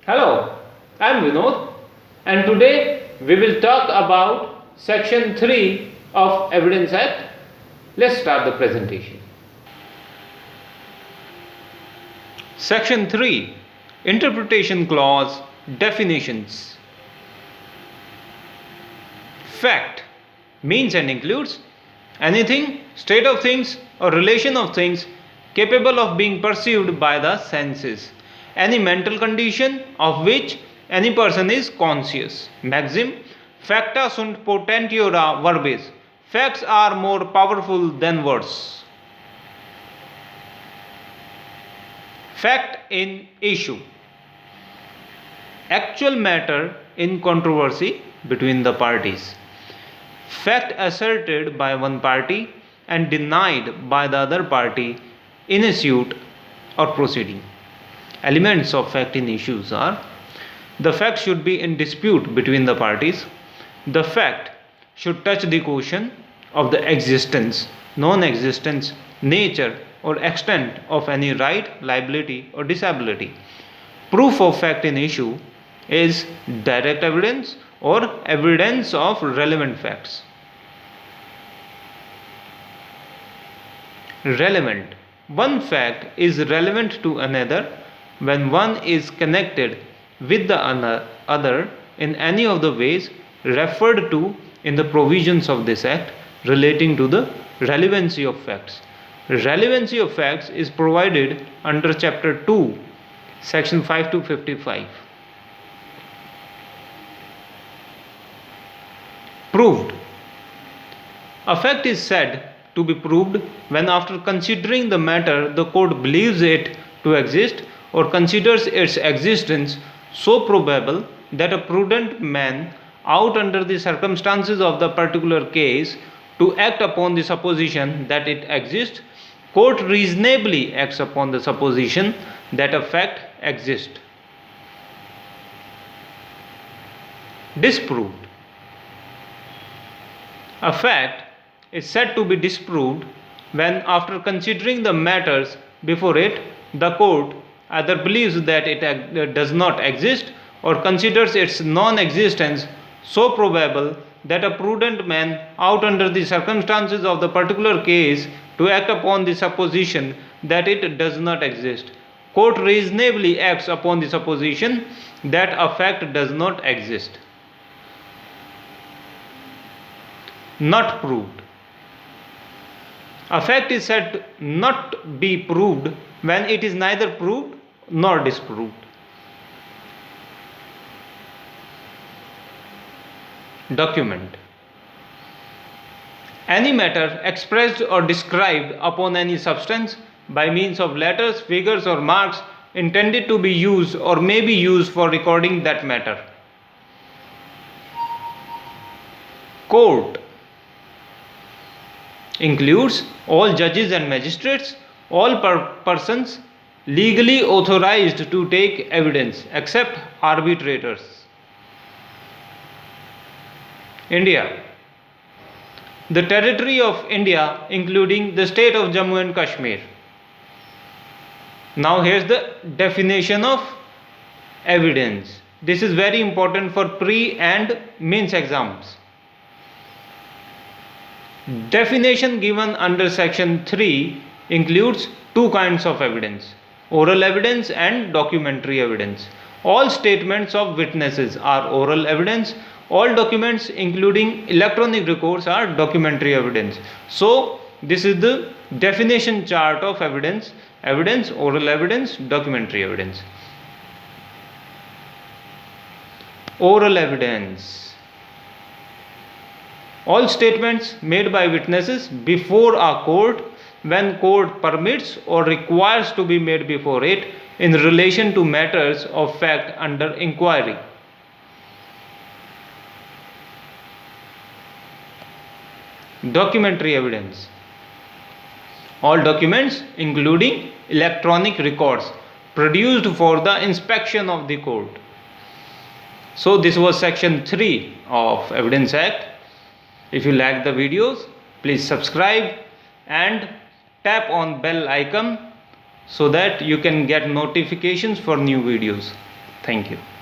Hello, I am Vinod, and today we will talk about Section 3 of Evidence Act. Let's start the presentation. Section 3 Interpretation Clause Definitions. Fact means and includes anything, state of things, or relation of things capable of being perceived by the senses, any mental condition of which any person is conscious. Maxim facta sunt potentiora verbis. Facts are more powerful than words. Fact in issue. Actual matter in controversy between the parties. Fact asserted by one party and denied by the other party in a suit or proceeding. Elements of fact in issues are: the fact should be in dispute between the parties, the fact should touch the question of the existence, non-existence, nature or extent of any right, liability or disability. Proof of fact in issue is direct evidence or evidence of relevant facts. Relevant. One fact is relevant to another when one is connected with the other in any of the ways referred to in the provisions of this act relating to the relevancy of facts. Relevancy of facts is provided under Chapter 2, Section 5 to 55. Proved. A fact is said to be proved when, after considering the matter, the court believes it to exist or considers its existence so probable that a prudent man, out under the circumstances of the particular case, to act upon the supposition that it exists, court reasonably acts upon the supposition that a fact exists. Disproved. A fact is said to be disproved when, after considering the matters before it, the court either believes that it does not exist or considers its non-existence so probable that a prudent man, out under the circumstances of the particular case, to act upon the supposition that it does not exist. Court reasonably acts upon the supposition that a fact does not exist. Not proved. A fact is said not be proved when it is neither proved nor disproved. Document. Any matter expressed or described upon any substance by means of letters, figures or marks intended to be used or may be used for recording that matter. Court includes all judges and magistrates, all persons legally authorized to take evidence except arbitrators. India. The territory of India, including the state of Jammu and Kashmir. Now here's the definition of evidence. This is very important for pre and mains exams. Definition given under Section 3 includes two kinds of evidence: oral evidence and documentary evidence. All statements of witnesses are oral evidence. All documents, including electronic records, are documentary evidence. So, this is the definition chart of evidence: evidence, oral evidence, documentary evidence. Oral evidence. All statements made by witnesses before a court when court permits or requires to be made before it in relation to matters of fact under inquiry. Documentary evidence. All documents, including electronic records, produced for the inspection of the court. So this was Section 3 of Evidence Act. If you like the videos, please subscribe and tap on bell icon so that you can get notifications for new videos. Thank you.